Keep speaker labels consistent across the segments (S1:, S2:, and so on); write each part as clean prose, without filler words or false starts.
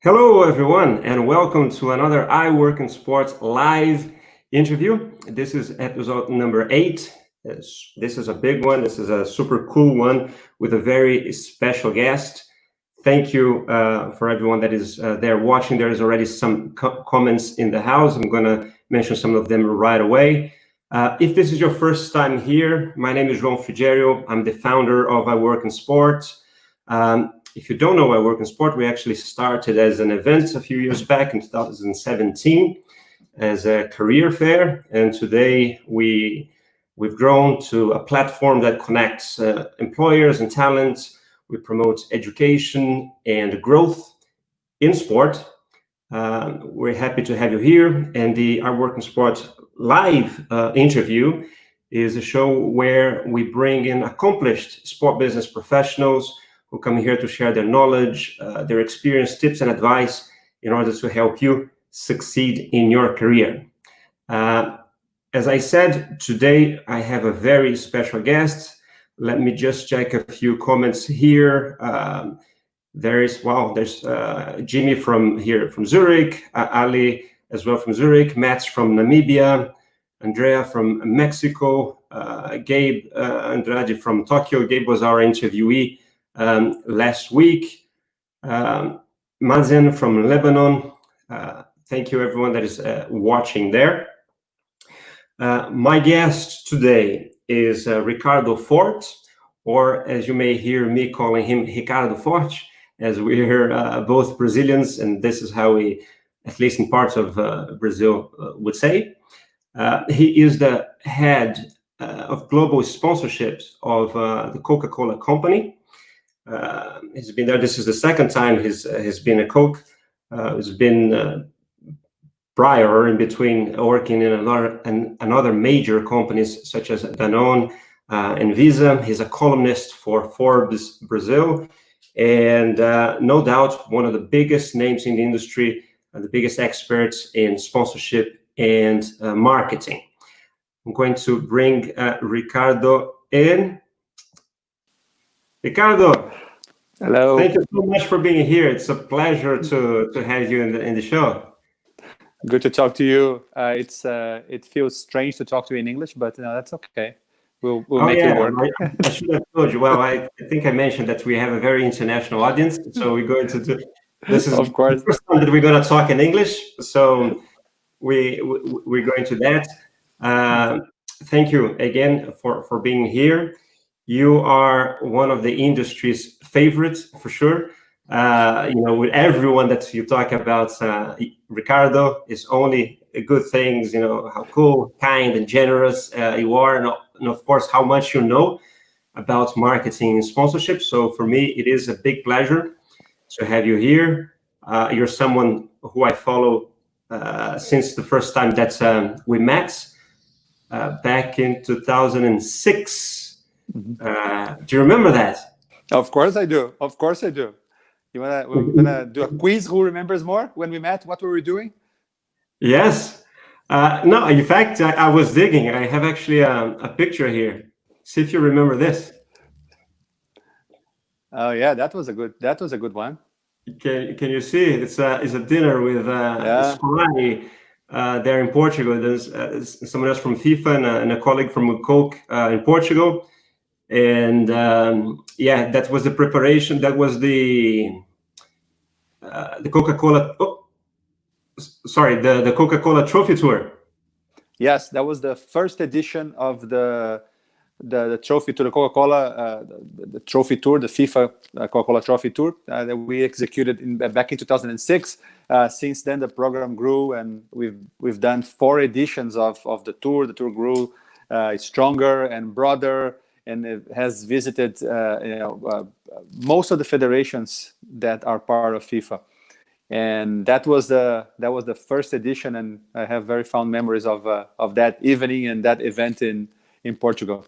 S1: Hello, everyone, and welcome to another iWorkinSport live interview. This is episode number 8. This is a big one. This is a super cool one with a very special guest. Thank you for everyone that is there watching. There is already some comments in the house. I'm going to mention some of them right away. If this is your first time here, my name is João Frigerio. I'm the founder of iWorkinSport. If you don't know iWorkinSport, we actually started as an event a few years back in 2017 as a career fair, and today we've grown to a platform that connects employers and talents. We promote education and growth in sport. We're happy to have you here, and the iWorkinSport live interview is a show where we bring in accomplished sport business professionals who come here to share their knowledge, their experience, tips, and advice in order to help you succeed in your career. As I said, today I have a very special guest. Let me just check a few comments here. There's Jimmy from Zurich, Ali as well from Zurich, Mats from Namibia, Andrea from Mexico, Gabe Andrade from Tokyo. Gabe was our interviewee last week. Mazen from Lebanon. Thank you everyone that is watching there. My guest today is Ricardo Fort, or as you may hear me calling him, Ricardo Fort, as we're both Brazilians, and this is how we, at least in parts of Brazil, would say. He is the head of global sponsorships of the Coca-Cola company. He's been there. This is the second time he's been a Coke. He's been prior in between working in another major companies such as Danone and Visa. He's a columnist for Forbes Brazil, and no doubt one of the biggest names in the industry, the biggest experts in sponsorship and marketing. I'm going to bring Ricardo in. Ricardo,
S2: hello.
S1: Thank you so much for being here. It's a pleasure to have you in the show.
S2: Good to talk to you. It feels strange to talk to you in English, but that's okay. We'll make it work.
S1: I should have told you. Well, I think I mentioned that we have a very international audience, so we're going to do. This is
S2: of course
S1: the first time that we're going to talk in English, so we're going to that. Thank you again for being here. You are one of the industry's favorites, for sure. With everyone that you talk about, Ricardo is only good things, how cool, kind, and generous you are, and of course, how much you know about marketing and sponsorship. So for me, it is a big pleasure to have you here. You're someone who I follow since the first time that we met back in 2006. Mm-hmm. Do you remember that?
S2: Of course I do. We're gonna do a quiz. Who remembers more? When we met, what were we doing?
S1: Yes. No, in fact, I was digging. I have actually a picture here. See if you remember this.
S2: Oh yeah, that was a good one.
S1: Can you see? It's a dinner with Scolari there in Portugal. There's someone else from FIFA and a colleague from Coke in Portugal. And that was the preparation. That was the Coca-Cola. The Coca-Cola Trophy Tour.
S2: Yes, that was the first edition of the trophy to the Coca-Cola, the trophy tour, the FIFA Coca-Cola Trophy Tour that we executed back in 2006. Since then, the program grew, and we've done 4 editions of the tour. The tour grew stronger and broader, and it has visited most of the federations that are part of FIFA. And that was the first edition, and I have very fond memories of that evening and that event in Portugal.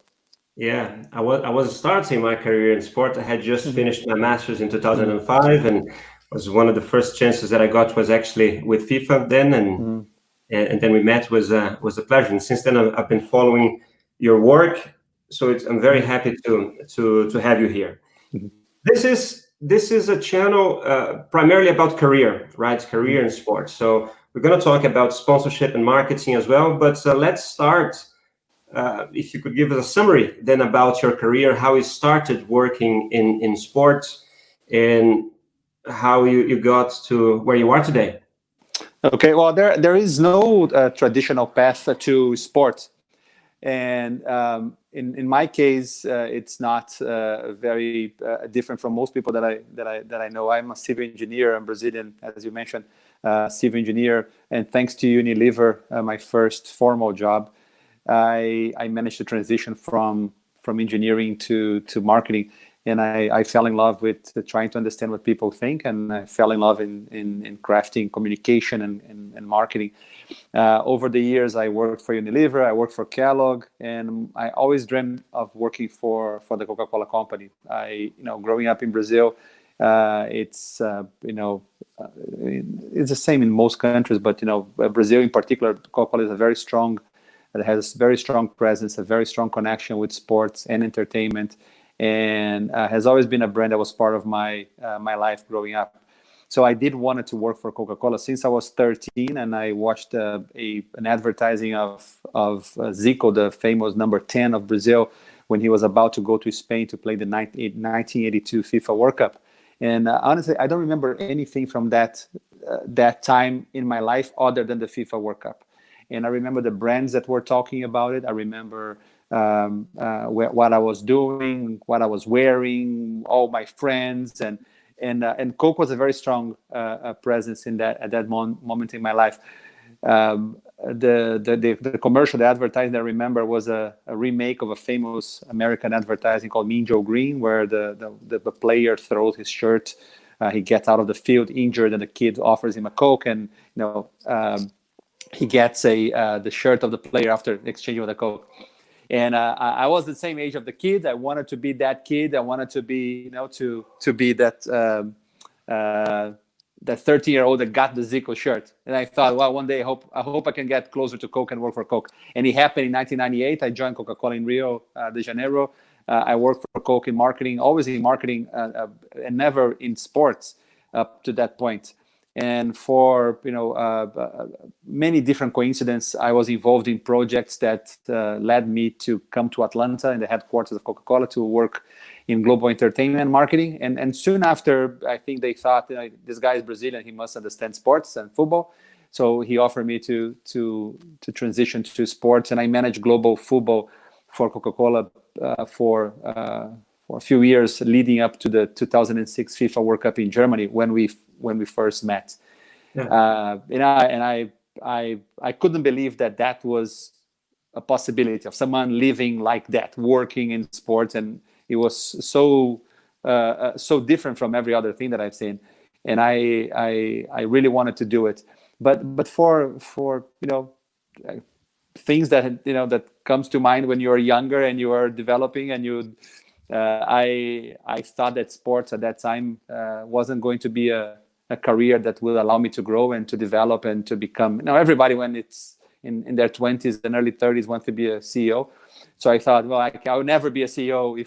S1: Yeah, I was starting my career in sport. I had just finished my master's in 2005, and was one of the first chances that I got was actually with FIFA then, and then we met. Was a pleasure. And since then, I've been following your work. So I'm very happy to have you here. This is this is a channel primarily about career, right? Career in sports. So we're going to talk about sponsorship and marketing as well. But let's start. If you could give us a summary then about your career, how you started working in sports, and how you got to where you are today.
S2: Okay, well, there is no traditional path to sport, and in my case, it's not very different from most people that I know. I'm a civil engineer. I'm Brazilian, as you mentioned, civil engineer, and thanks to Unilever, my first formal job, I managed to transition from engineering to marketing, and I fell in love with trying to understand what people think, and I fell in love in crafting communication and marketing. Over the years, I worked for Unilever, I worked for Kellogg, and I always dreamed of working for the Coca-Cola company. Growing up in Brazil, it's it's the same in most countries, but Brazil in particular, Coca-Cola is a very strong. It has very strong presence, a very strong connection with sports and entertainment, and has always been a brand that was part of my life growing up. So I did wanted to work for Coca-Cola since I was 13, and I watched an advertising of Zico, the famous number 10 of Brazil, when he was about to go to Spain to play the 1982 FIFA World Cup. And honestly, I don't remember anything from that time in my life other than the FIFA World Cup. And I remember the brands that were talking about it. I remember what I was doing, what I was wearing, all my friends, and Coke was a very strong presence in that at that moment in my life. The commercial, the advertising that I remember was a remake of a famous American advertising called Mean Joe Green, where the player throws his shirt, he gets out of the field injured, and the kid offers him a Coke, and he gets the shirt of the player after exchanging with a Coke. And I was the same age of the kid. I wanted to be that kid. I wanted to be, to be that 13-year-old that got the Zico shirt. And I thought, well, one day I hope I can get closer to Coke and work for Coke. And it happened in 1998. I joined Coca-Cola in Rio de Janeiro. I worked for Coke in marketing, always in marketing, and never in sports up to that point. And for many different coincidences, I was involved in projects that led me to come to Atlanta in the headquarters of Coca-Cola to work in global entertainment marketing. And soon after, I think they thought, this guy is Brazilian, he must understand sports and football. So he offered me to transition to sports, and I managed global football for Coca-Cola for a few years leading up to the 2006 FIFA World Cup in Germany when we first met. Yeah. I couldn't believe that was a possibility of someone living like that, working in sports, and it was so different from every other thing that I've seen, and I really wanted to do it, but for things that comes to mind when you are younger and you are developing, and I thought that sports at that time wasn't going to be a career that will allow me to grow and to develop and to become. Everybody when it's in their 20s and early 30s wants to be a CEO. So I thought, well, I will never be a CEO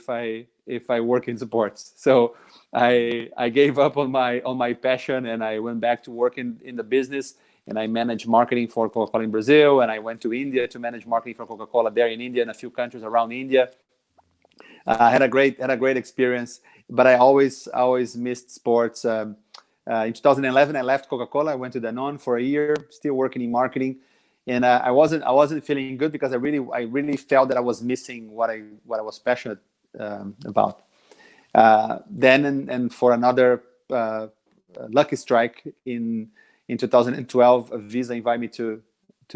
S2: if I work in sports. So I gave up on my passion, and I went back to work in the business, and I managed marketing for Coca-Cola in Brazil, and I went to India to manage marketing for Coca-Cola there in India and a few countries around India. I had a great experience, but I always missed sports. In 2011, I left Coca-Cola. I went to Danone for a year, still working in marketing, and I wasn't feeling good because I really felt that I was missing what I was passionate about. Then and for another lucky strike in 2012, a Visa invited me to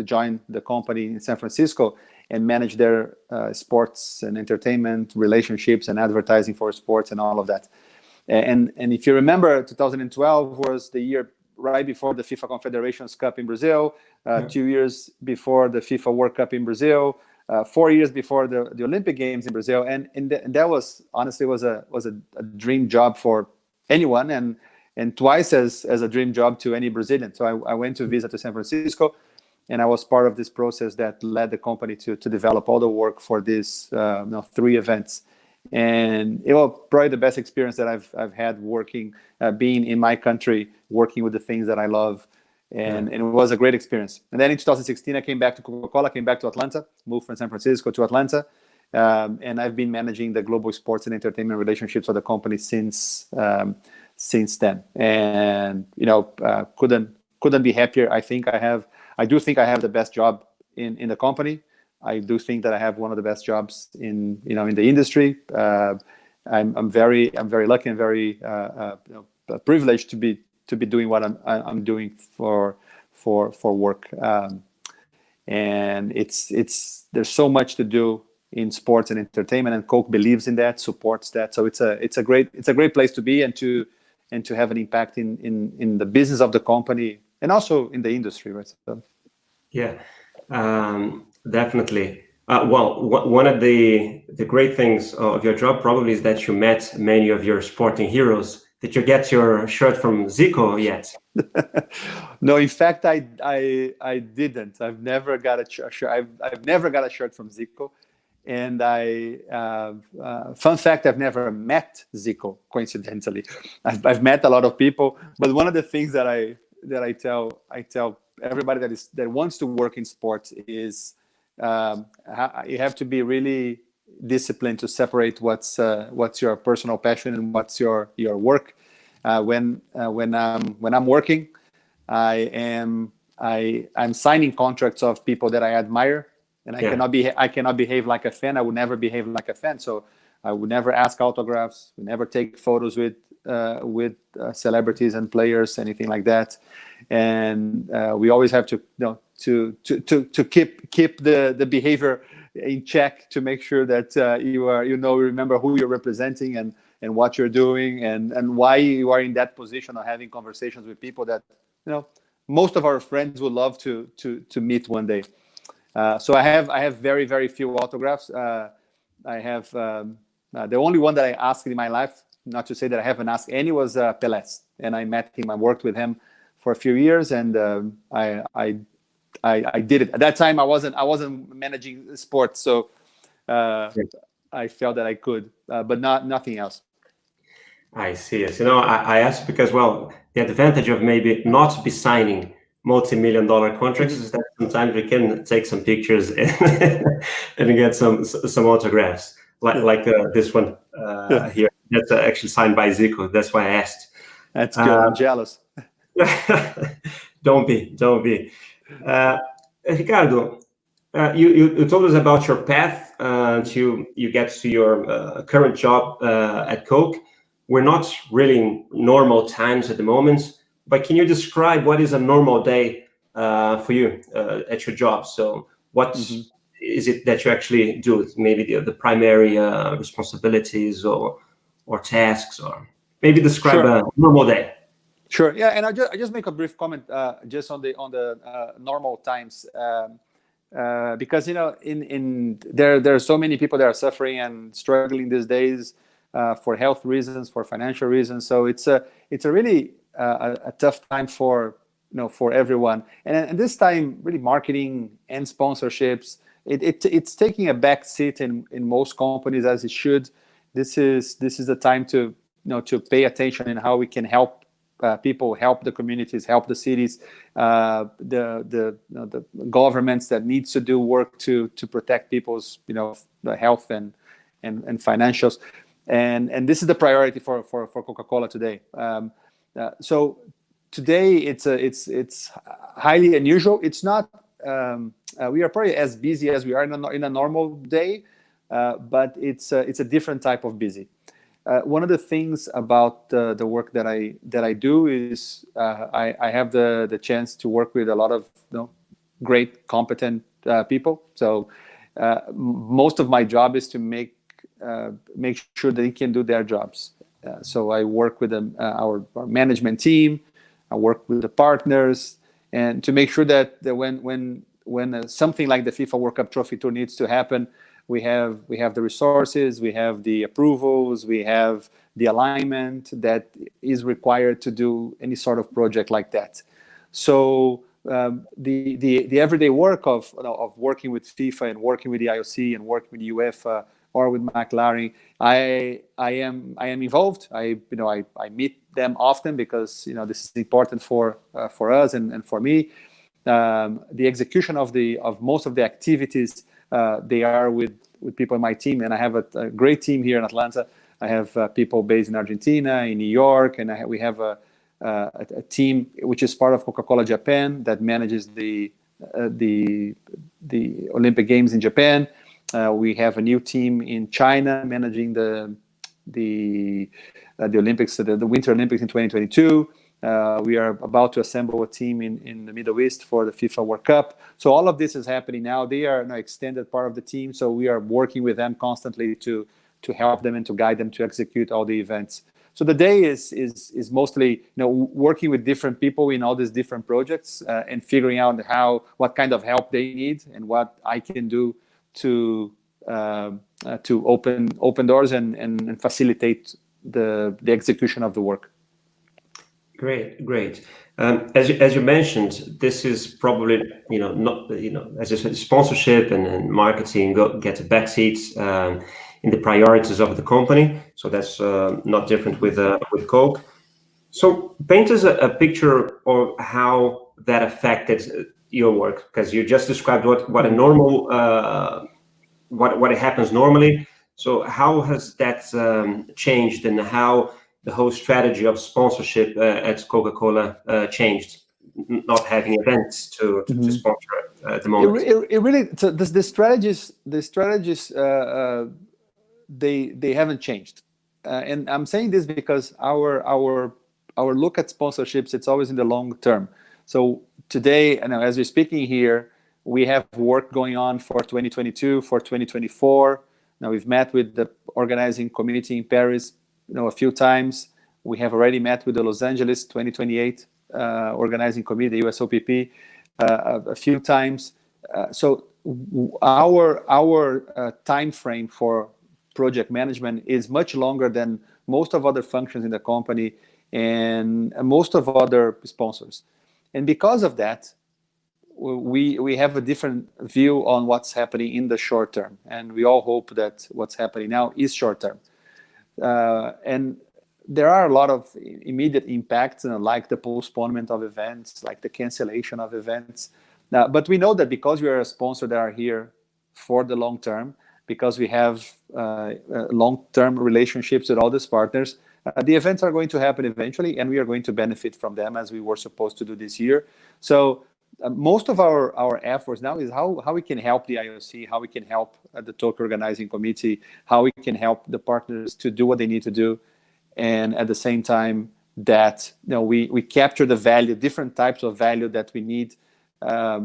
S2: join the company in San Francisco and manage their sports and entertainment relationships and advertising for sports and all of that. And if you remember, 2012 was the year right before the FIFA Confederations Cup in Brazil, 2 years before the FIFA World Cup in Brazil, 4 years before the Olympic Games in Brazil, and that was honestly was a dream job for anyone, and twice as a dream job to any Brazilian. So I went to Visa to San Francisco, and I was part of this process that led the company to develop all the work for these 3 events. And it was probably the best experience that I've had working, being in my country, working with the things that I love. And it was a great experience. And then in 2016, I came back to Coca-Cola, came back to Atlanta, moved from San Francisco to Atlanta. And I've been managing the global sports and entertainment relationships for the company since then. And, couldn't be happier. I do think I have the best job in the company. I do think that I have one of the best jobs in the industry. I'm very lucky and very privileged to be doing what I'm doing for work. And there's so much to do in sports and entertainment, and Coke believes in that, supports that. So it's a great place to be and to have an impact in the business of the company and also in the industry, right? So.
S1: Yeah. Definitely. One of the great things of your job probably is that you met many of your sporting heroes. Did you get your shirt from Zico yet?
S2: No, in fact, I didn't. I've never got a shirt. I've never got a shirt from Zico, and fun fact, I've never met Zico. Coincidentally, I've met a lot of people, but one of the things that I tell everybody that wants to work in sports is you have to be really disciplined to separate what's your personal passion and what's your work. When I'm working, I'm signing contracts of people that I admire, and I cannot behave like a fan. I would never behave like a fan. So I would never ask autographs. We never take photos with celebrities and players, anything like that. And we always have to keep the behavior in check to make sure that you remember who you're representing and what you're doing and why you are in that position of having conversations with people that most of our friends would love to meet one day. So I have very, very few autographs. I have the only one that I asked in my life, not to say that I haven't asked any, was Pelé, and I met him. I worked with him for a few years, and I did it. At that time, I wasn't managing sports, so I felt that I could, but nothing else.
S1: I see. Yes. I asked because, the advantage of maybe not be signing multi-million-dollar contracts is that sometimes we can take some pictures and get some autographs, like this one here. That's actually signed by Zico. That's why I asked.
S2: That's good. I'm jealous.
S1: Don't be. Ricardo, you told us about your path to you get to your current job at Coke. We're not really in normal times at the moment, but can you describe what is a normal day for you at your job? So what is it that you actually do? Maybe the primary responsibilities or tasks, or maybe describe a normal day.
S2: Sure. Yeah, and I just make a brief comment just on the normal times because there are so many people that are suffering and struggling these days for health reasons, for financial reasons. So it's a really a tough time for everyone. And this time, really, marketing and sponsorships it's taking a back seat in most companies, as it should. This is the time to pay attention in how we can help people, help the communities, help the cities, the governments that needs to do work to protect people's health and financials, and this is the priority for Coca-Cola today. So today it's highly unusual. It's not. We are probably as busy as we are in a normal day, but it's a different type of busy. One of the things about the work that I do is I have the chance to work with a lot of great, competent people. So most of my job is to make sure that they can do their jobs. So I work with our management team. I work with the partners, and to make sure that when something like the FIFA World Cup Trophy Tour needs to happen, we have the resources, we have the approvals, we have the alignment that is required to do any sort of project like that. So the everyday work of working with FIFA and working with the IOC and working with UEFA or with McLaren, I am involved. I meet them often because this is important for us and for me. The execution of most of the activities, they are with people in my team, and I have a great team here in Atlanta. I have people based in Argentina, in New York, and we have a team which is part of Coca-Cola Japan that manages the Olympic Games in Japan. We have a new team in China managing the Olympics, the Winter Olympics in 2022. We are about to assemble a team in the Middle East for the FIFA World Cup. So all of this is happening now. They are an extended part of the team, so we are working with them constantly to help them and to guide them to execute all the events. So the day is mostly working with different people in all these different projects and figuring out what kind of help they need and what I can do to open doors and facilitate the execution of the work.
S1: Great. As you mentioned, this is probably not as you said, sponsorship and marketing gets a backseat in the priorities of the company. So that's not different with Coke. So paint us a picture of how that affected your work, because you just described what a normal what happens normally. So how has that changed, and how the whole strategy of sponsorship at Coca-Cola changed, not having events to sponsor at the moment?
S2: It really, so the strategies they haven't changed, and I'm saying this because our look at sponsorships, it's always in the long term. So today, as we're speaking here, we have work going on for 2022, for 2024. Now we've met with the organizing committee in Paris, a few times. We have already met with the Los Angeles 2028 organizing committee, the USOPP, a few times. So our time frame for project management is much longer than most of other functions in the company and most of other sponsors. And because of that, we have a different view on what's happening in the short term, and we all hope that what's happening now is short term. And there are a lot of immediate impacts, like the postponement of events, like the cancellation of events. But we know that because we are a sponsor that are here for the long term, because we have long-term relationships with all these partners, the events are going to happen eventually, and we are going to benefit from them as we were supposed to do this year. So most of our efforts now is how we can help the IOC, how we can help the Tokyo Organizing Committee, how we can help the partners to do what they need to do, and at the same time that we capture the value, different types of value that we need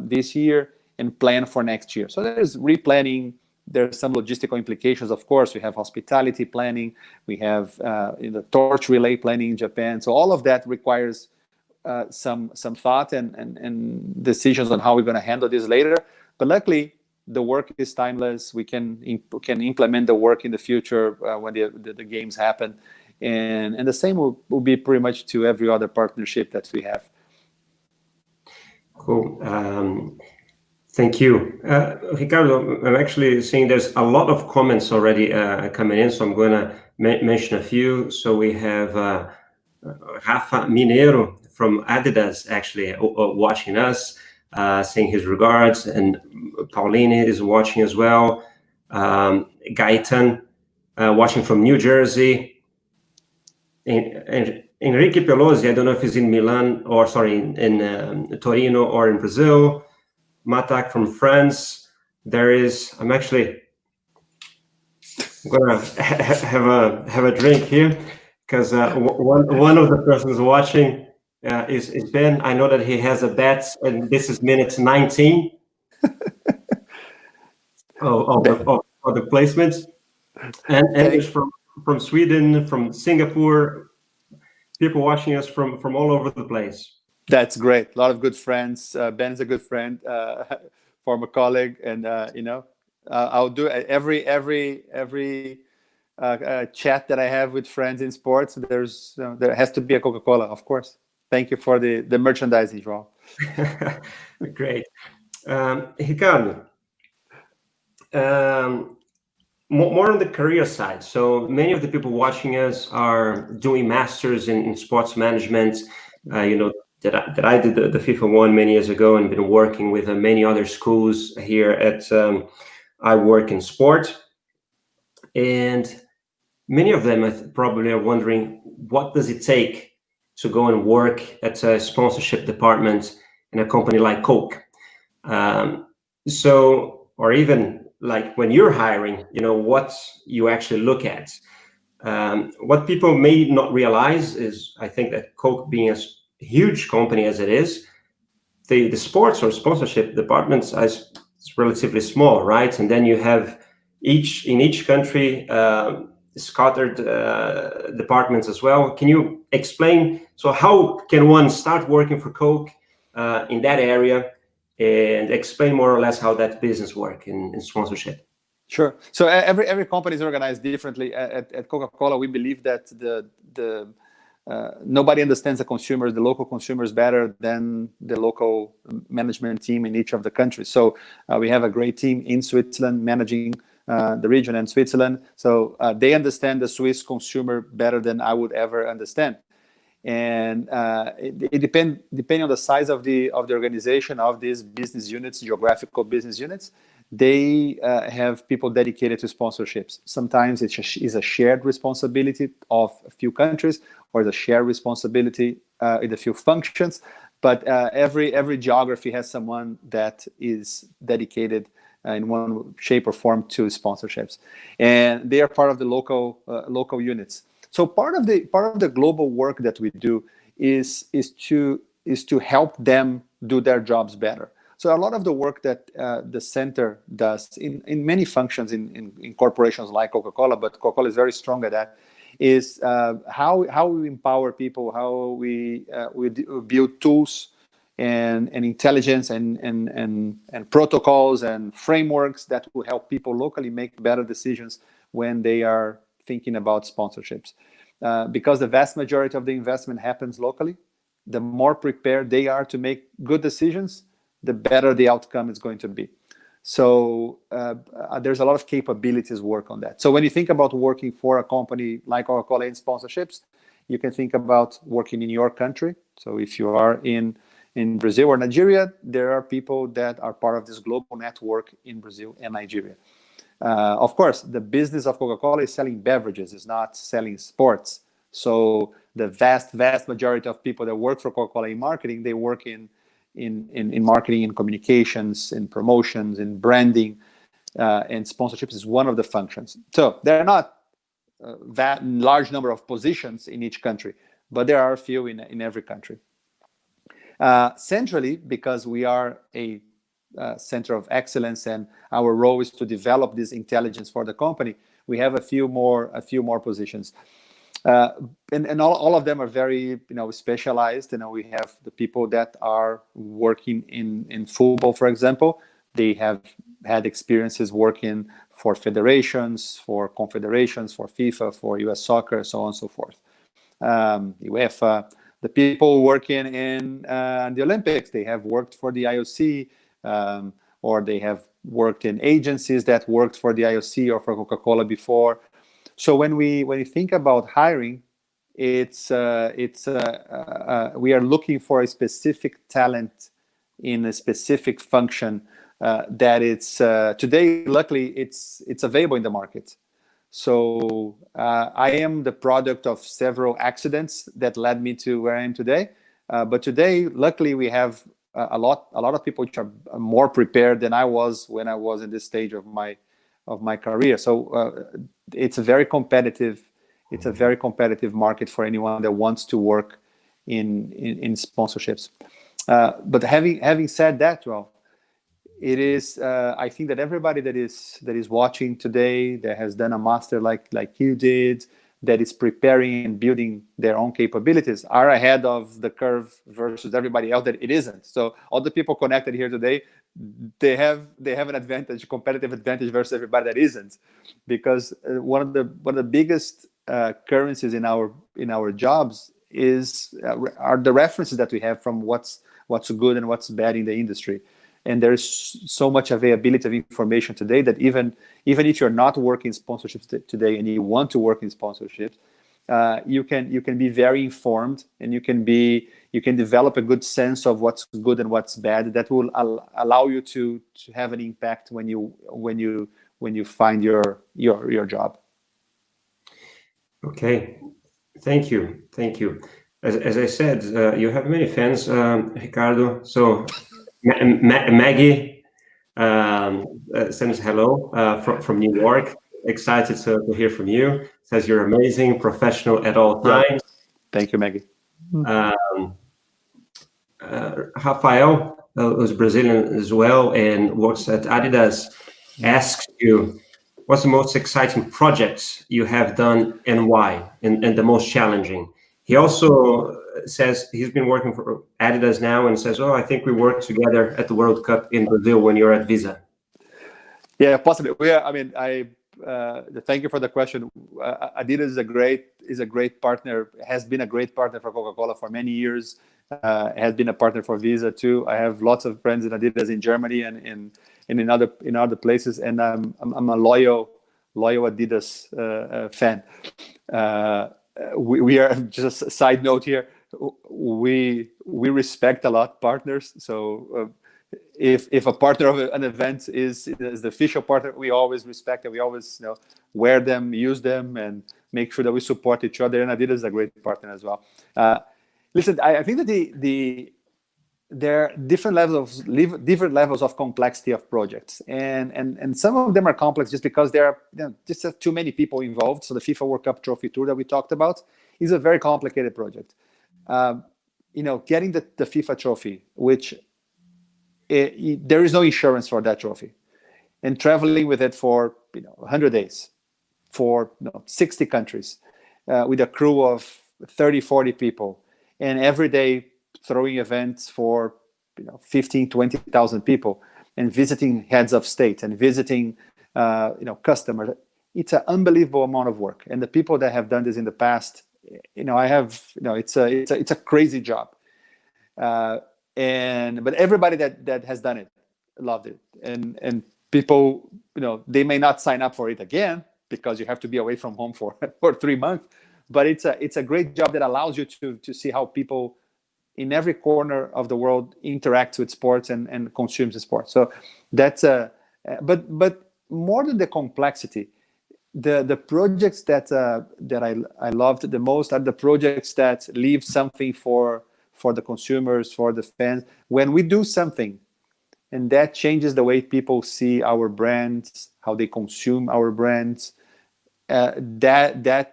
S2: this year, and plan for next year. So there's replanning. There's some logistical implications, of course. We have hospitality planning. We have the torch relay planning in Japan. So all of that requires some thought and decisions on how we're going to handle this later. But luckily, the work is timeless. We can implement the work in the future when the games happen. And the same will be pretty much to every other partnership that we have.
S1: Cool. Thank you. Ricardo, I'm actually seeing there's a lot of comments already coming in, so I'm going to mention a few. So we have Rafa Mineiro from Adidas actually watching us, saying his regards, and Pauline is watching as well. Gaetan watching from New Jersey. And Enrique Pelosi, I don't know if he's in Milan or in Torino or in Brazil. Matak from France. I'm actually gonna have a drink here, because one of the persons watching is Ben. I know that he has a bet, and this is minute 19 of the placements. And there's from Sweden, from Singapore, people watching us from all over the place.
S2: That's great. A lot of good friends. Ben's a good friend, former colleague, and I'll do every chat that I have with friends in sports. There has to be a Coca-Cola, of course. Thank you for the merchandising, João.
S1: Great, Ricardo. more on the career side. So many of the people watching us are doing masters in sports management. You know, that I did the FIFA one many years ago and been working with many other schools here at iWorkinSport. And many of them probably are wondering, what does it take to go and work at a sponsorship department in a company like Coke? Or even like when you're hiring, you know, what you actually look at. What people may not realize is, I think that Coke, being a huge company as it is, the sports or sponsorship departments is relatively small, right? And then you have in each country scattered departments as well. Can you explain? So how can one start working for Coke in that area, and explain more or less how that business works in sponsorship?
S2: Sure. So every company is organized differently. At Coca-Cola, we believe that nobody understands the consumers, the local consumers, better than the local management team in each of the countries. So we have a great team in Switzerland managing the region and Switzerland. So they understand the Swiss consumer better than I would ever understand. And it depending on the size of the organization, of these business units, geographical business units, they have people dedicated to sponsorships. Sometimes it is a shared responsibility of a few countries, or the shared responsibility in a few functions. But every geography has someone that is dedicated in one shape or form to sponsorships, and they are part of the local units. So part of the global work that we do is to help them do their jobs better. So a lot of the work that the center does in many functions in corporations like Coca-Cola, but Coca-Cola is very strong at that, is how we empower people, how we build tools and intelligence and protocols and frameworks that will help people locally make better decisions when they are thinking about sponsorships. Because the vast majority of the investment happens locally, the more prepared they are to make good decisions, the better the outcome is going to be. So there's a lot of capabilities work on that. So when you think about working for a company like Coca-Cola in sponsorships, you can think about working in your country. So if you are in Brazil or Nigeria, there are people that are part of this global network in Brazil and Nigeria. Of course, the business of Coca-Cola is selling beverages, it's not selling sports. So the vast majority of people that work for Coca-Cola in marketing, they work in marketing, in communications, in promotions, in branding, and sponsorships is one of the functions. So there are not that large number of positions in each country, but there are a few in every country. Centrally, because we are a center of excellence and our role is to develop this intelligence for the company, we have a few more positions. And all of them are very specialized. We have the people that are working in football, for example. They have had experiences working for federations, for confederations, for FIFA, for US soccer, so on and so forth. UEFA, the people working in the Olympics, they have worked for the IOC, or they have worked in agencies that worked for the IOC or for Coca-Cola before. So when we think about hiring, we are looking for a specific talent in a specific function that it's today. Luckily, it's available in the market. So I am the product of several accidents that led me to where I am today. But today, luckily, we have a lot of people which are more prepared than I was when I was in this stage of my career. So it's a very competitive market for anyone that wants to work in sponsorships. But having said that, well, it is I think that everybody that is watching today, that has done a master like you did, that is preparing and building their own capabilities, are ahead of the curve versus everybody else that it isn't. So all the people connected here today, they have an advantage, competitive advantage versus everybody that isn't, because one of the biggest currencies in our jobs are the references that we have from what's good and what's bad in the industry. And there's so much availability of information today that even if you're not working sponsorships today and you want to work in sponsorships, you can be very informed, and you can develop a good sense of what's good and what's bad. That will allow you to have an impact when you find your job.
S1: Okay, thank you. As I said, you have many fans, Ricardo. So Maggie sends hello from New York. Excited to hear from you. Says you're amazing, professional at all times.
S2: Thank you, Maggie.
S1: Rafael, who's Brazilian as well and works at Adidas, asks you, what's the most exciting projects you have done and why, and the most challenging? He also says he's been working for Adidas now and says, I think we worked together at the World Cup in Brazil when you were at Visa.
S2: Yeah, possibly. Thank you for the question. Adidas is a great partner, has been a great partner for Coca-Cola for many years, has been a partner for Visa too. I have lots of friends in Adidas in Germany and in other places, and I'm a loyal Adidas fan. We are, just a side note here, we respect a lot partners. So if a partner of an event is the official partner, we always respect it. We always wear them, use them, and make sure that we support each other. And Adidas is a great partner as well. Listen, I think that there are different levels of complexity of projects, and some of them are complex just because there are just too many people involved. So the FIFA World Cup Trophy Tour that we talked about is a very complicated project. Getting the FIFA trophy, which there is no insurance for that trophy, and traveling with it for 100 days, for 60 countries, with a crew of 30-40 people, and every day throwing events for 15,000-20,000 people, and visiting heads of state and visiting customers. It's an unbelievable amount of work, and the people that have done this in the past, it's a crazy job. But everybody that has done it loved it, and people they may not sign up for it again because you have to be away from home for 3 months, but it's a great job that allows you to see how people in every corner of the world interact with sports and consumes sports. So that's but more than the complexity, the projects that I loved the most are the projects that leave something for the consumers, for the fans. When we do something and that changes the way people see our brands, how they consume our brands, that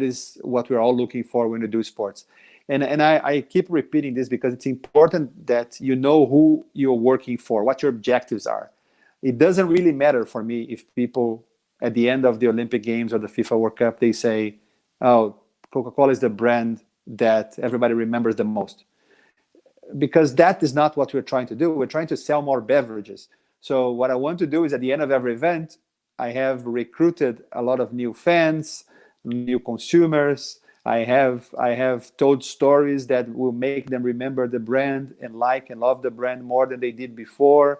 S2: is what we're all looking for when we do sports. And I keep repeating this because it's important that you know who you're working for, what your objectives are. It doesn't really matter for me if people at the end of the Olympic Games or the FIFA World Cup, they say, oh, Coca-Cola is the brand that everybody remembers the most. Because that is not what we're trying to do. We're trying to sell more beverages. So what I want to do is at the end of every event, I have recruited a lot of new fans, new consumers. I have told stories that will make them remember the brand and like and love the brand more than they did before,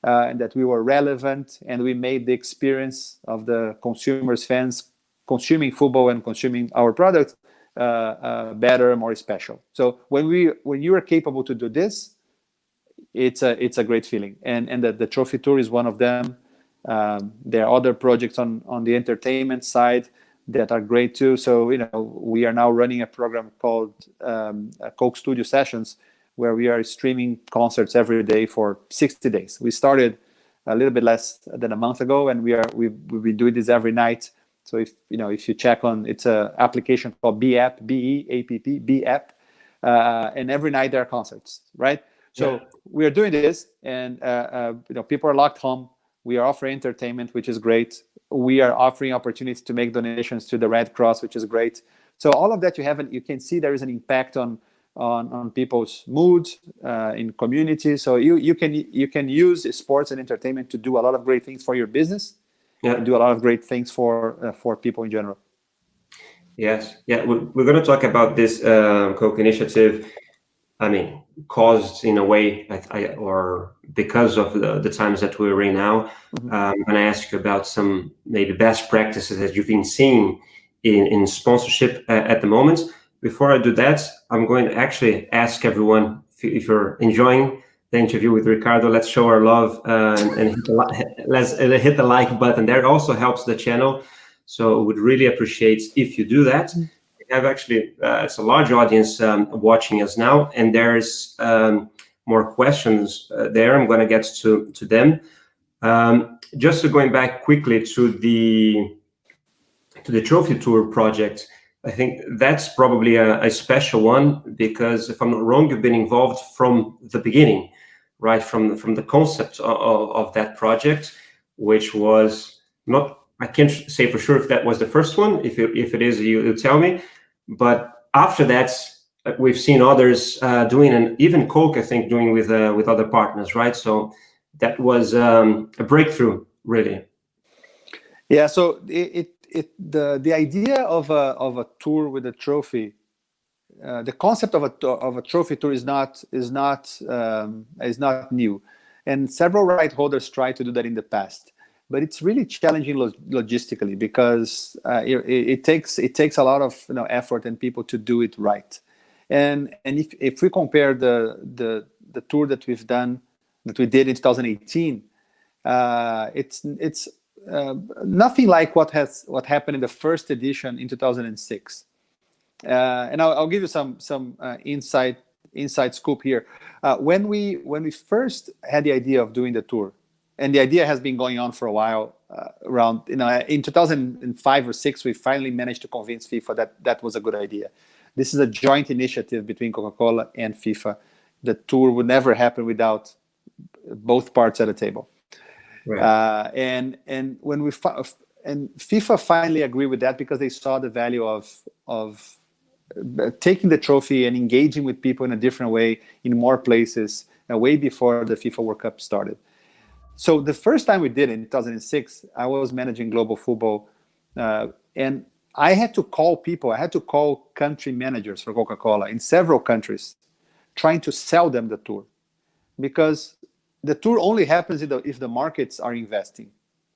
S2: and that we were relevant, and we made the experience of the consumers, fans consuming football and consuming our products better, more special. So when you are capable to do this, it's a great feeling. And the Trophy Tour is one of them. There are other projects on the entertainment side that are great too. So we are now running a program called Coke Studio Sessions, where we are streaming concerts every day for 60 days. We started a little bit less than a month ago, and we've been doing this every night. So if you check on, it's an application called BApp, BEAPP, BApp, and every night there are concerts, right? So we are doing this, and people are locked home. We are offering entertainment, which is great. We are offering opportunities to make donations to the Red Cross, which is great. So all of that you can see there is an impact on people's moods in communities. So you can use sports and entertainment to do a lot of great things for your business, and do a lot of great things for people in general.
S1: Yes, we're going to talk about this Coke initiative I mean, caused in a way, or because of the times that we're in now. I'm going to ask you about some maybe best practices that you've been seeing in sponsorship at the moment. Before I do that, I'm going to actually ask everyone if you're enjoying the interview with Ricardo. Let's show our love and let's hit the like button. There also helps the channel, so would really appreciate if you do that. We have actually it's a large audience watching us now, and there's more questions there. I'm going to get to them. Just going back quickly to the Trophy Tour project, I think that's probably a special one because, if I'm not wrong, you've been involved from the beginning, right? From the concept of that project, which was not. I can't say for sure if that was the first one. If it is, you tell me. But after that, we've seen others doing, and even Coke, I think, doing with other partners, right? So that was a breakthrough, really.
S2: Yeah. So the idea of a tour with a trophy, the concept of a trophy tour is not new, and several right holders tried to do that in the past. But it's really challenging logistically because it takes a lot of effort and people to do it right. And if we compare the tour that we did in 2018, it's nothing like what happened in the first edition in 2006. And I'll give you some inside scoop here. When we first had the idea of doing the tour, and the idea has been going on for a while, around in 2005 or 6, we finally managed to convince FIFA that was a good idea. This is a joint initiative between Coca-Cola and FIFA. The tour would never happen without both parts at a table. Right. And when and FIFA finally agreed with that because they saw the value of taking the trophy and engaging with people in a different way in more places, way before the FIFA World Cup started. So the first time we did it in 2006, I was managing global football, and I had to call people. I had to call country managers for Coca-Cola in several countries, trying to sell them the tour, because the tour only happens if the markets are investing.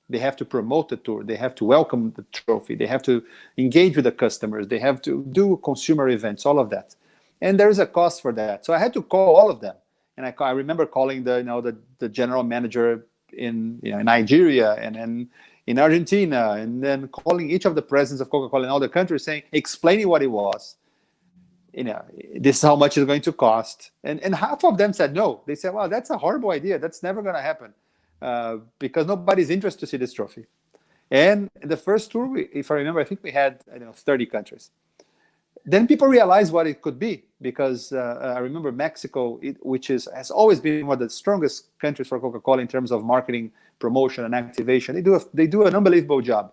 S2: They have to promote the tour. They have to welcome the trophy. They have to engage with the customers. They have to do consumer events, all of that. And there is a cost for that. So I had to call all of them. And I remember calling the general manager in Nigeria and in Argentina, and then calling each of the presidents of Coca-Cola in all the countries, explaining what it was. This is how much it's going to cost. And half of them said no. They said, well, that's a horrible idea. That's never going to happen because nobody's interested to see this trophy. And the first tour, if I remember, I think we had 30 countries. Then people realized what it could be, because I remember Mexico, which has always been one of the strongest countries for Coca-Cola in terms of marketing, promotion, and activation. They do an unbelievable job.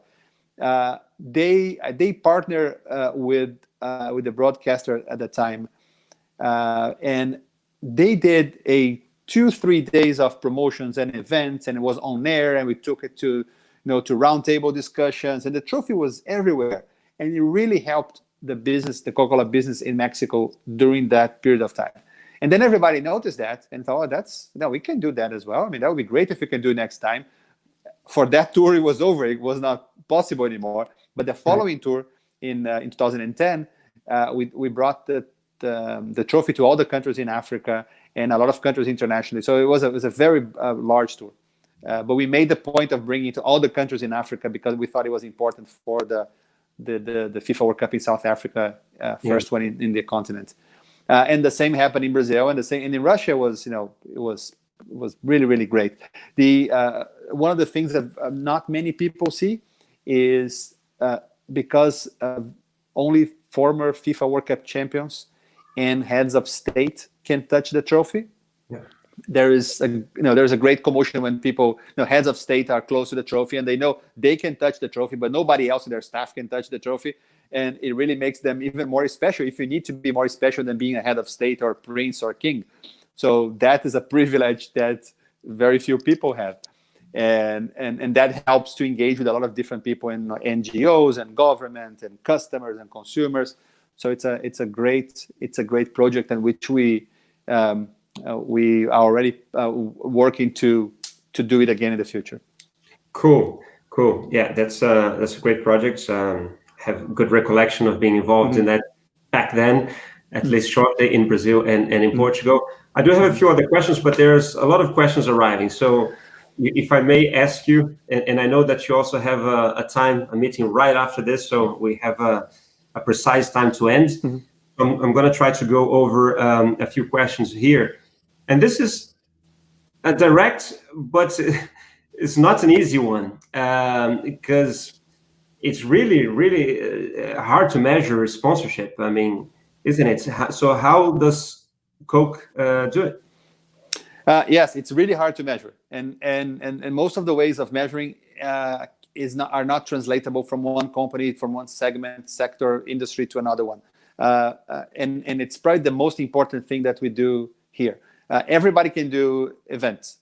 S2: They partner with the broadcaster at the time, and they did a 2-3 days of promotions and events, and it was on air, and we took it to roundtable discussions, and the trophy was everywhere, and it really helped the Coca-Cola business in Mexico during that period of time. And then everybody noticed that and thought, we can do that as well. I mean, that would be great if we can do it next time. For that tour, it was over. It was not possible anymore. But the following tour in 2010, we brought the trophy to all the countries in Africa and a lot of countries internationally. So it was a very large tour. But we made the point of bringing it to all the countries in Africa because we thought it was important for the FIFA World Cup in South Africa, first one in the continent. And the same happened in Brazil, and in Russia was really, really great. One of the things that not many people see is because only former FIFA World Cup champions and heads of state can touch the trophy. Yeah. There's a great commotion when people, heads of state are close to the trophy and they know they can touch the trophy, but nobody else in their staff can touch the trophy. And it really makes them even more special, if you need to be more special than being a head of state or prince or king. So that is a privilege that very few people have. And that helps to engage with a lot of different people in NGOs and government and customers and consumers. So it's a great project in which we we are already working to do it again in the future.
S1: Cool. Yeah, that's a great project. Have good recollection of being involved in that back then, at least shortly in Brazil and in Portugal. I do have a few other questions, but there's a lot of questions arriving. So if I may ask you, and I know that you also have a meeting right after this, so we have a precise time to end. I'm going to try to go over a few questions here. And this is a direct, but it's not an easy one, because it's really, really hard to measure sponsorship. I mean, isn't it? So how does Coke do it?
S2: Yes, it's really hard to measure, and most of the ways of measuring are not translatable from one company, from one segment, sector, industry to another one. And it's probably the most important thing that we do here. Everybody can do events.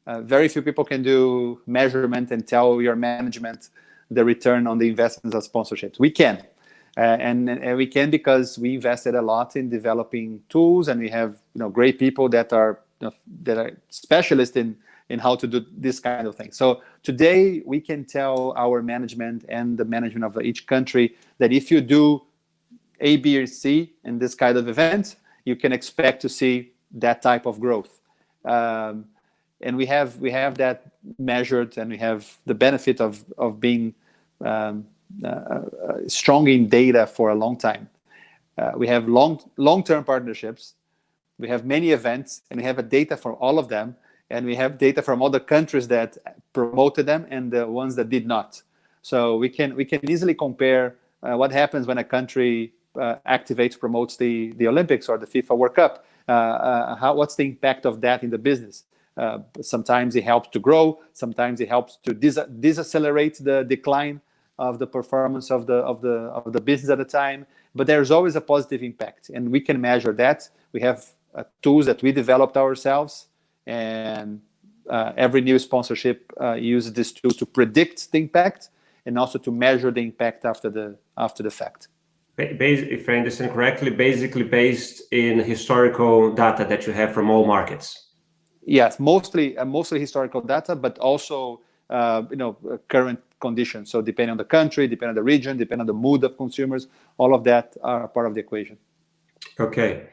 S2: Very few people can do measurement and tell your management the return on the investments of sponsorships. We can. And we can because we invested a lot in developing tools, and we have great people that are specialists in how to do this kind of thing. So today we can tell our management and the management of each country that if you do A, B, or C in this kind of event, you can expect to see that type of growth. And we have that measured, and we have the benefit of being strong in data for a long time. We have long-term partnerships. We have many events, and we have data for all of them, and we have data from all the countries that promoted them and the ones that did not. So we can easily compare what happens when a country promotes the Olympics or the FIFA World Cup. What's the impact of that in the business? Sometimes it helps to grow. Sometimes it helps to decelerate the decline of the performance of the business at the time. But there's always a positive impact, and we can measure that. We have tools that we developed ourselves, and every new sponsorship uses this tool to predict the impact and also to measure the impact after the fact.
S1: If I understand correctly, basically based in historical data that you have from all markets.
S2: Yes, mostly historical data, but also current conditions. So depending on the country, depending on the region, depending on the mood of consumers, all of that are part of the equation.
S1: Okay.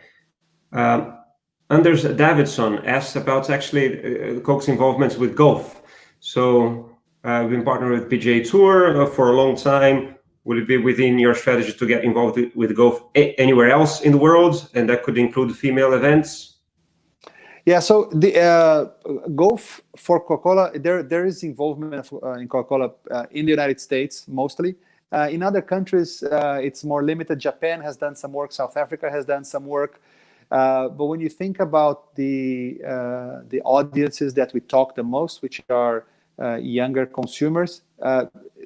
S1: Anders Davidson asked about actually Coke's involvement with golf. So we've been partnered with PGA Tour for a long time. Will it be within your strategy to get involved with golf anywhere else in the world? And that could include female events?
S2: Yeah, so the golf for Coca-Cola, there is involvement in Coca-Cola in the United States mostly. In other countries, it's more limited. Japan has done some work. South Africa has done some work. But when you think about the audiences that we talk the most, which are younger consumers,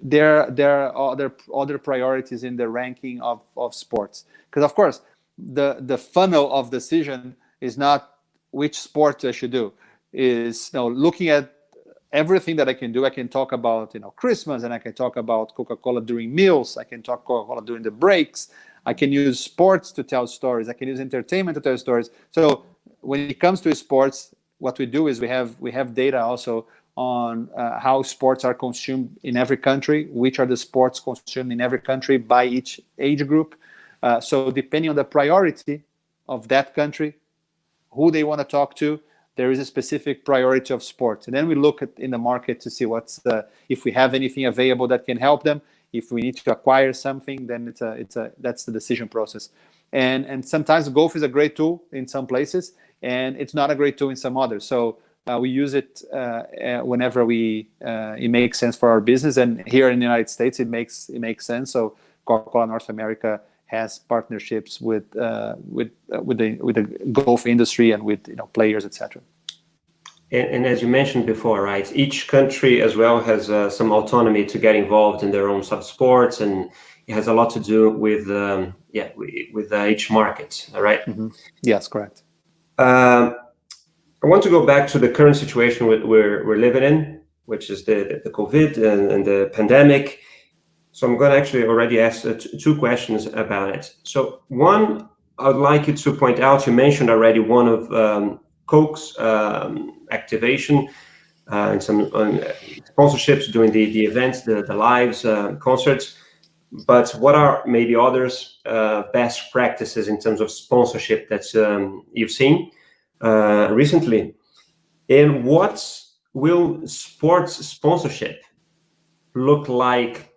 S2: there are other priorities in the ranking of sports. Because of course, the funnel of decision is not which sport I should do. Is looking at everything that I can do. I can talk about Christmas, and I can talk about Coca-Cola during meals. I can talk Coca-Cola during the breaks. I can use sports to tell stories. I can use entertainment to tell stories. So when it comes to sports, what we do is we have data also on how sports are consumed in every country, which are the sports consumed in every country by each age group. So depending on the priority of that country, who they want to talk to, there is a specific priority of sports. And then we look in the market to see if we have anything available that can help them. If we need to acquire something, then that's the decision process. And sometimes golf is a great tool in some places, and it's not a great tool in some others. So we use it whenever it makes sense for our business. And here in the United States, it makes sense. So Coca-Cola North America has partnerships with the golf industry and with players, etc.
S1: And as you mentioned before, right, each country as well has some autonomy to get involved in their own sub-sports, and it has a lot to do with each market, right?
S2: Mm-hmm. Yes, correct.
S1: I want to go back to the current situation we're living in, which is the COVID and the pandemic. So I'm going to actually already ask two questions about it. So one, I would like you to point out, you mentioned already one of Coke's activation and some sponsorships doing the events, the lives, concerts. But what are maybe others best practices in terms of sponsorship that you've seen recently? And what will sports sponsorship look like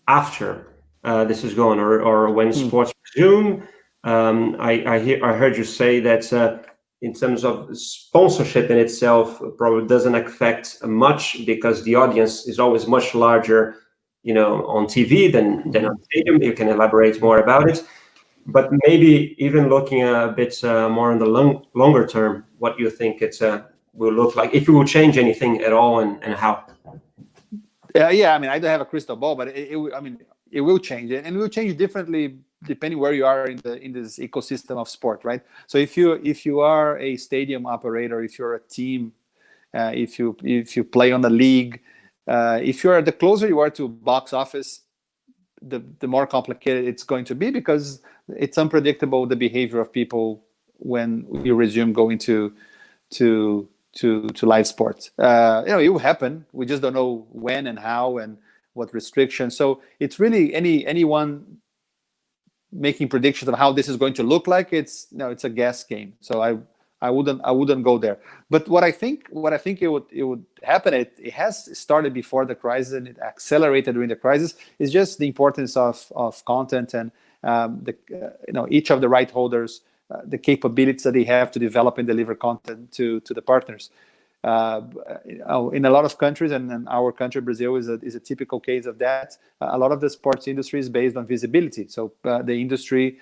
S1: after this is gone, or when sports resume? I heard you say that in terms of sponsorship in itself, probably doesn't affect much because the audience is always much larger, on TV than on stadium. You can elaborate more about it, but maybe even looking a bit more in the longer term, what you think it will look like, if it will change anything at all, and how.
S2: Yeah. I mean, I don't have a crystal ball, but I mean, it will change, and it will change differently depending where you are in this ecosystem of sport, right? So if you are a stadium operator, if you're a team, if you play on a league, if you're the closer you are to box office, the more complicated it's going to be, because it's unpredictable, the behavior of people when you resume going to live sports. It will happen. We just don't know when and how and what restrictions. So it's really anyone making predictions of how this is going to look like. It's a guess game. So I wouldn't go there. But what I think it would happen. It has started before the crisis, and it accelerated during the crisis. Is just the importance of content, and each of the right holders, the capabilities that they have to develop and deliver content to the partners. In a lot of countries, and our country, Brazil, is a typical case of that. A lot of the sports industry is based on visibility. So the industry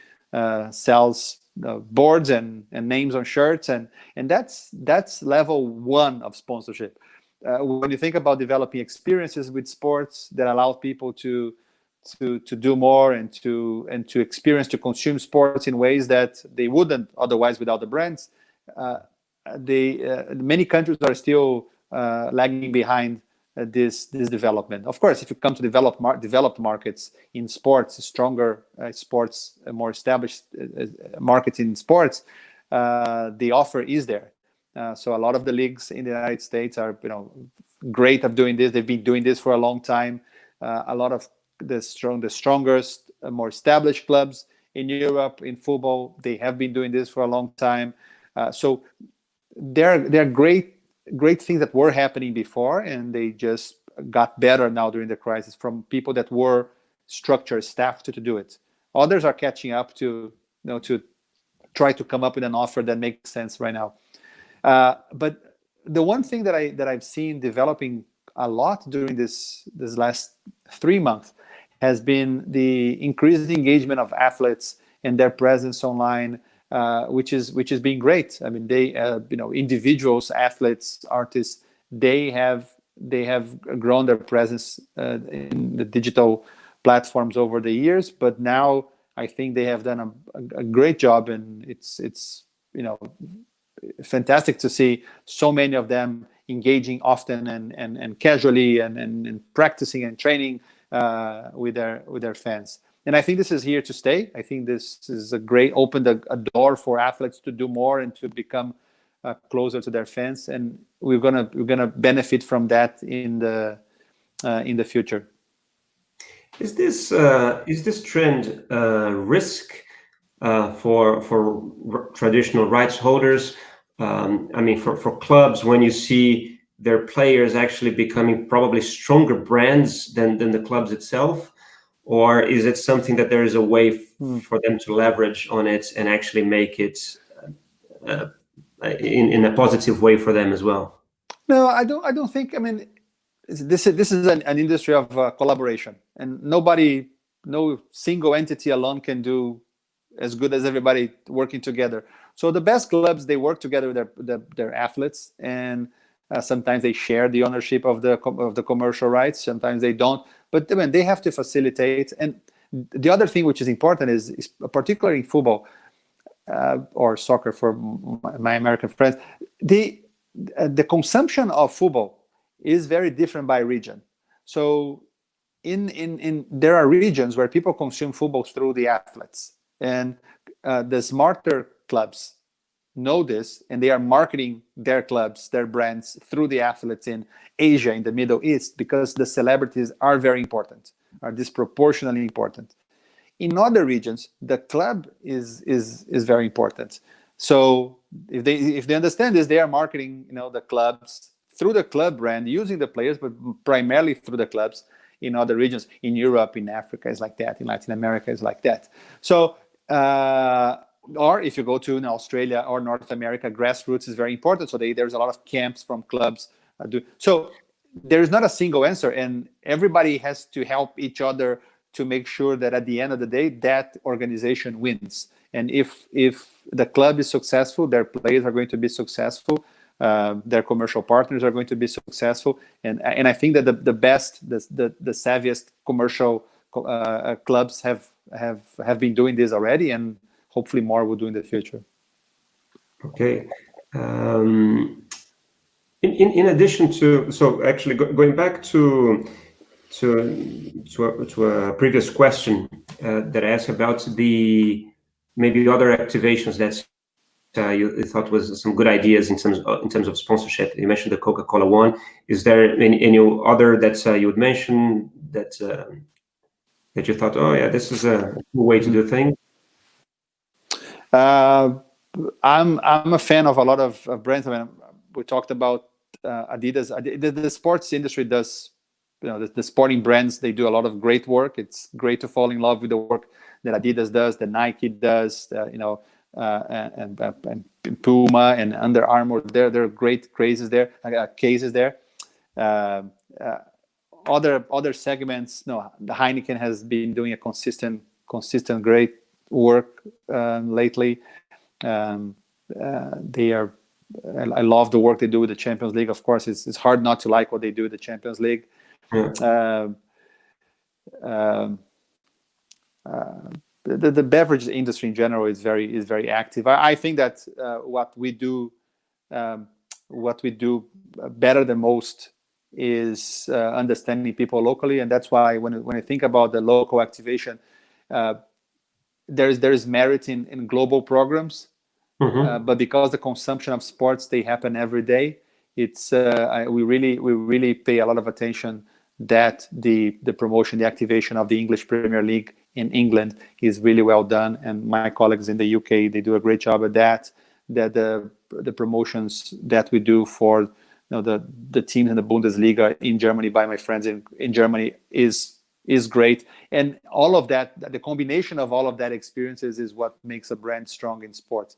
S2: sells boards and names on shirts, and that's level one of sponsorship. When you think about developing experiences with sports that allow people to do more and to experience, to consume sports in ways that they wouldn't otherwise without the brands, many countries are still lagging behind this development. Of course, if you come to developed markets in sports, stronger sports, more established markets in sports, the offer is there. So a lot of the leagues in the United States are great at doing this. They've been doing this for a long time. A lot of the strongest, more established clubs in Europe in football, they have been doing this for a long time. So there are great things that were happening before, and they just got better now during the crisis from people that were structured, staffed to do it. Others are catching up to try to come up with an offer that makes sense right now. But the one thing that I've seen developing a lot during this last 3 months has been the increased engagement of athletes and their presence online, which has been great. I mean, they individuals, athletes, artists, they have grown their presence in the digital platforms over the years, but now I think they have done a great job, and it's fantastic to see so many of them engaging often and casually and practicing and training with their fans. And I think this is here to stay. I think this is opened a door for athletes to do more and to become closer to their fans, and we're gonna benefit from that in the future.
S1: Is this trend risk for traditional rights holders? I mean, for clubs, when you see their players actually becoming probably stronger brands than the clubs itself, or is it something that there is a way for them to leverage on it and actually make it in a positive way for them as well?
S2: No, I don't think. I mean, this is an industry of collaboration, and no single entity alone can do as good as everybody working together. So the best clubs, they work together with their athletes, and sometimes they share the ownership of the commercial rights. Sometimes they don't, but I mean, they have to facilitate. And the other thing which is important is particularly in football or soccer for my American friends, the consumption of football is very different by region. So in there are regions where people consume football through the athletes, and the smarter clubs know this, and they are marketing their clubs, their brands through the athletes in Asia, in the Middle East, because the celebrities are very important, are disproportionately important. In other regions, the club is very important. So if they understand this, they are marketing, the clubs through the club brand, using the players, but primarily through the clubs in other regions. In Europe, in Africa, is like that. In Latin America, is like that. So, or if you go to Australia or North America, grassroots is very important. So there's a lot of camps from clubs. So there is not a single answer, and everybody has to help each other to make sure that at the end of the day, that organization wins. And if the club is successful, their players are going to be successful, their commercial partners are going to be successful, and I think that the best, the savviest commercial clubs have been doing this already, and hopefully more will do in the future.
S1: Okay. In addition to, so actually going back to a previous question that I asked about maybe other activations that you thought was some good ideas in terms of sponsorship. You mentioned the Coca-Cola one. Is there any other that you would mention that you thought, oh yeah, this is a cool way to do things?
S2: I'm a fan of a lot of brands. I mean, we talked about Adidas. The sports industry does, the sporting brands, they do a lot of great work. It's great to fall in love with the work that Adidas does, that Nike does, and Puma and Under Armour. There are great cases there. Other segments, the Heineken has been doing a consistent great work lately. I love the work they do with the Champions League. Of course, it's hard not to like what they do with the Champions League. The beverage industry in general is very active. I think that what we do better than most is understanding people locally, and that's why when I think about the local activation, there is merit in global programs. But because the consumption of sports, they happen every day, it's we really pay a lot of attention that the promotion, the activation of the English Premier League in England is really well done, and my colleagues in the UK, they do a great job at that. That the promotions that we do for the teams in the Bundesliga in Germany by my friends in Germany is great, and all of that, the combination of all of that experiences is what makes a brand strong in sports.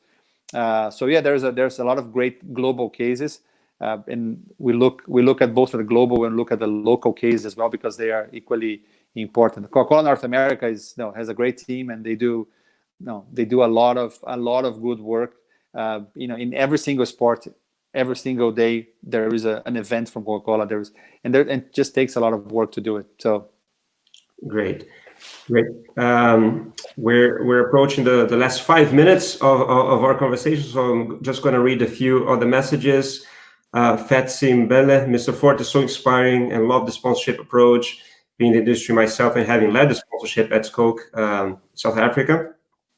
S2: So yeah, there's a lot of great global cases, and we look at both the global and look at the local cases as well, because they are equally important. Coca-Cola North America has a great team, and they do a lot of good work. In every single sport, every single day there is an event from Coca-Cola. And it just takes a lot of work to do it. So
S1: great. We're approaching the last 5 minutes of our conversation, so I'm just going to read a few of the messages. Fatsi Mbele, Mr. Fort is so inspiring and love the sponsorship approach. Being in the industry myself and having led the sponsorship at Coke South Africa.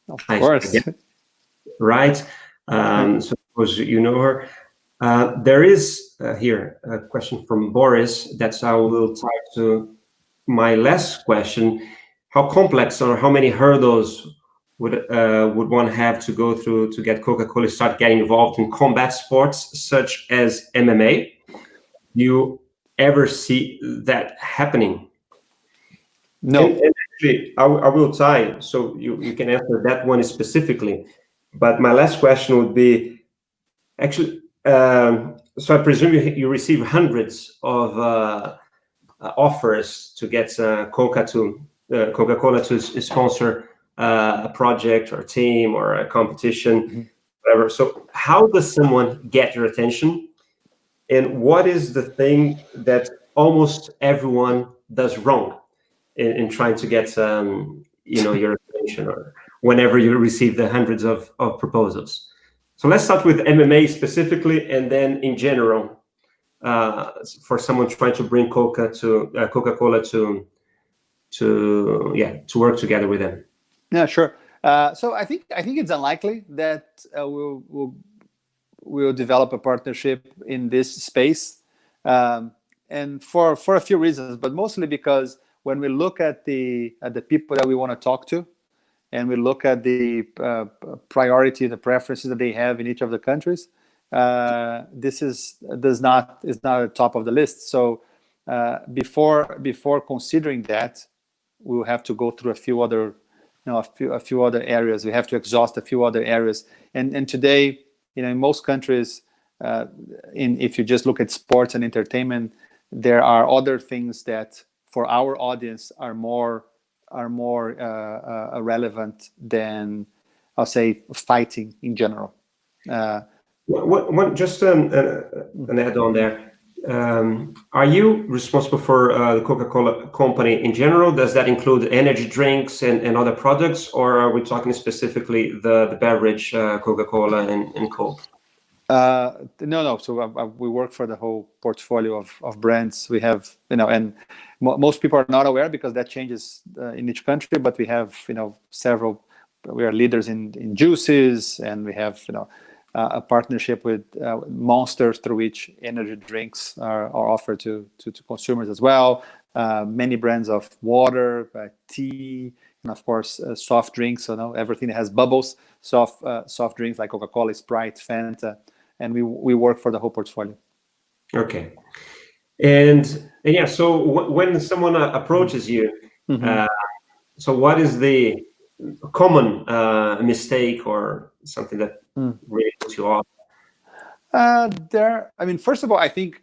S2: Of course.
S1: Right. So suppose you know her. There is here a question from Boris that I will tie to my last question. How complex or how many hurdles would one have to go through to get Coca-Cola start getting involved in combat sports such as MMA? Do you ever see that happening?
S2: No.
S1: And actually, I will tie, so you can answer that one specifically. But my last question would be, actually, so I presume you receive hundreds of offers to get Coca-Cola to sponsor a project or a team or a competition, whatever. So how does someone get your attention? And what is the thing that almost everyone does wrong in trying to get your attention, or whenever you receive the hundreds of proposals? So let's start with MMA specifically, and then in general, for someone trying to bring Coca-Cola to work together with them.
S2: Yeah, sure. So I think it's unlikely that we'll develop a partnership in this space, and for a few reasons, but mostly because when we look at the people that we want to talk to, and we look at the priority, the preferences that they have in each of the countries, this is not at the top of the list. So before considering that, we'll have to go through a few other areas. We have to exhaust a few other areas. And today, in most countries, if you just look at sports and entertainment, there are other things that for our audience are more relevant than, I'll say, fighting in general.
S1: Just an add-on there. Are you responsible for the Coca-Cola company in general? Does that include energy drinks and other products, or are we talking specifically the beverage, Coca-Cola and Coke?
S2: No. So we work for the whole portfolio of brands. We have, and most people are not aware because that changes in each country. But we have, several. We are leaders in juices, and we have, a partnership with Monster, through which energy drinks are offered to consumers as well. Many brands of water, tea, and of course soft drinks. So everything that has bubbles, soft drinks like Coca-Cola, Sprite, Fanta, and we work for the whole portfolio.
S1: Okay, and yeah. So when someone approaches you, so what is the common mistake or something that really puts you off?
S2: First of all, I think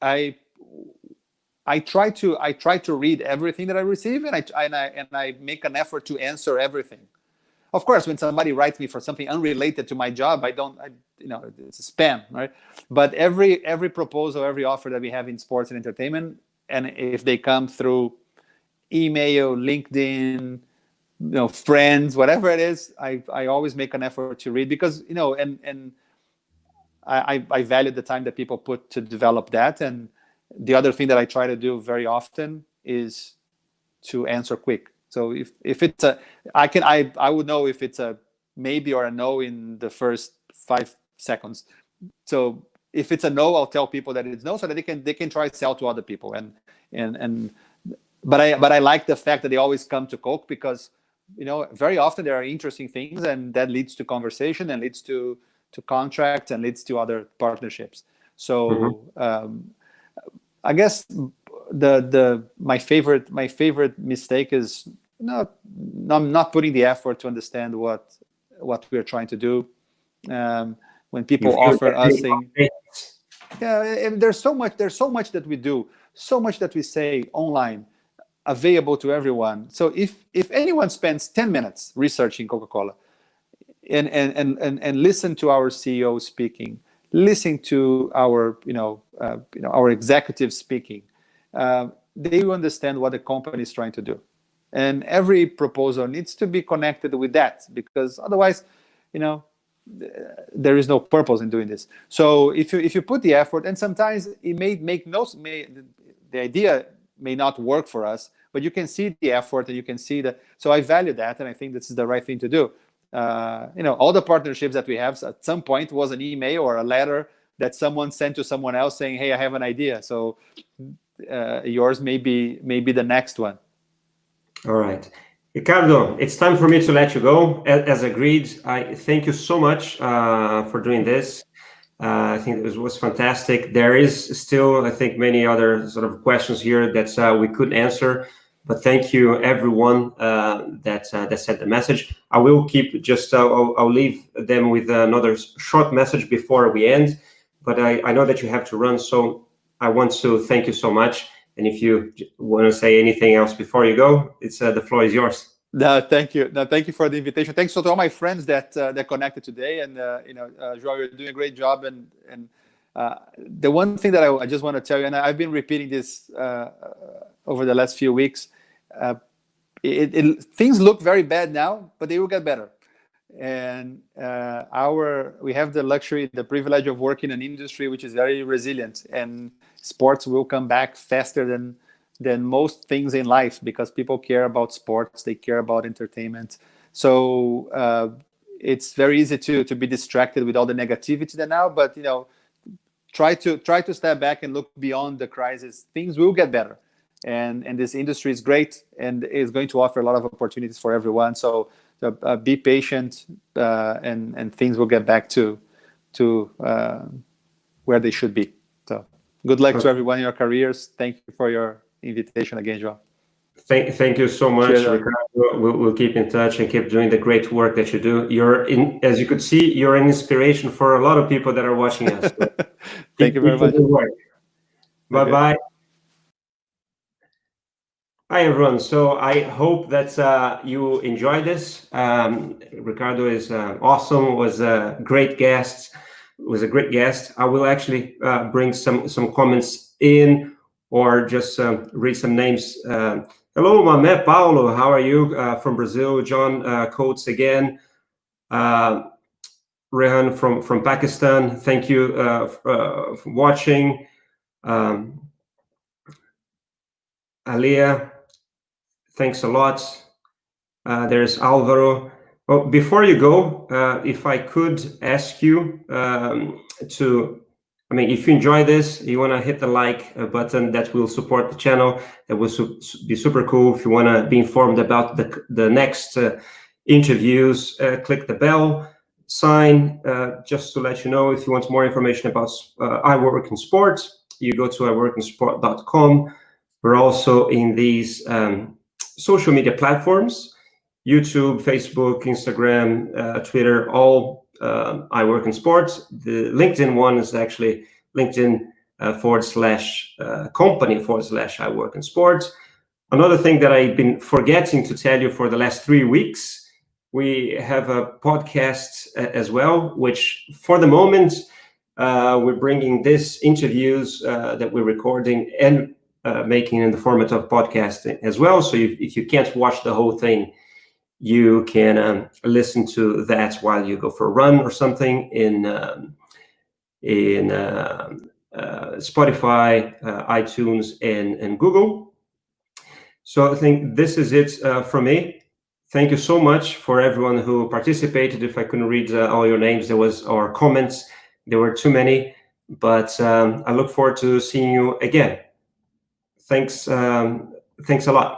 S2: I try to read everything that I receive, and I make an effort to answer everything. Of course, when somebody writes me for something unrelated to my job, it's a spam, right? But every proposal, every offer that we have in sports and entertainment, and if they come through email, LinkedIn, friends, whatever it is, I always make an effort to read, because and I value the time that people put to develop that. And the other thing that I try to do very often is to answer quick. So if it's I would know if it's a maybe or a no in the first 5 seconds. So if it's a no, I'll tell people that it's no, so that they can try to sell to other people. But I like the fact that they always come to Coke, because very often there are interesting things, and that leads to conversation, and leads to contracts, and leads to other partnerships. So I guess my favorite mistake is not putting the effort to understand what we are trying to do. When people offer us things, and there's so much that we do, so much that we say online, available to everyone. So if anyone spends 10 minutes researching Coca-Cola, and listen to our CEO speaking, listen to our our executives speaking, they will understand what the company is trying to do. And every proposal needs to be connected with that, because otherwise, there is no purpose in doing this. So if you put the effort, and sometimes it the idea may not work for us, but you can see the effort, and you can see that. So I value that, and I think this is the right thing to do. All the partnerships that we have at some point was an email or a letter that someone sent to someone else saying, "Hey, I have an idea." So yours may be the next one.
S1: All right, Ricardo, it's time for me to let you go. As agreed, I thank you so much for doing this. I think it was fantastic. There is still, I think, many other sort of questions here that we could answer. But thank you, everyone that sent the message. I will keep just, I'll leave them with another short message before we end. But I know that you have to run, so I want to thank you so much. And if you want to say anything else before you go, the floor is yours.
S2: No, thank you. No, thank you for the invitation. Thanks to all my friends that connected today. And Joao, you're doing a great job. And the one thing that I just want to tell you, and I've been repeating this over the last few weeks, things look very bad now, but they will get better. And we have the luxury, the privilege of working in an industry which is very resilient, and sports will come back faster than most things in life, because people care about sports, they care about entertainment. So it's very easy to be distracted with all the negativity there now. But try to step back and look beyond the crisis. Things will get better, and this industry is great and is going to offer a lot of opportunities for everyone. So be patient, and things will get back to where they should be. So good luck to everyone in your careers. Thank you for your invitation again, João.
S1: Thank you so much,
S2: Cheers,
S1: Ricardo. We'll keep in touch and keep doing the great work that you do. As you could see, you're an inspiration for a lot of people that are watching us. So
S2: Thank you very much.
S1: Bye-bye. Okay. Hi, everyone. So I hope that you enjoyed this. Ricardo is awesome, was a great guest. I will actually bring some comments in, or just read some names. Hello, Mamé Paulo. How are you from Brazil? John Coates again. Rehan from Pakistan. Thank you for watching. Alia, thanks a lot. There's Alvaro. Well, before you go, if I could ask you if you enjoy this, you want to hit the like button, that will support the channel. That will be super cool. If you want to be informed about the next interviews, click the bell sign, just to let you know. If you want more information about iWorkinSport, you go to iWorkinSport.com. We're also in these social media platforms: YouTube, Facebook, Instagram, Twitter, all iWorkinSport. The LinkedIn one is actually LinkedIn /company/iWorkinSport. Another thing that I've been forgetting to tell you for the last 3 weeks, we have a podcast as well, which for the moment, we're bringing these interviews that we're recording and making in the format of podcast as well. So if you can't watch the whole thing, you can listen to that while you go for a run or something in Spotify, iTunes, and Google. So I think this is it from me. Thank you so much for everyone who participated. If I couldn't read all your names, or comments, there were too many. But I look forward to seeing you again. Thanks a lot.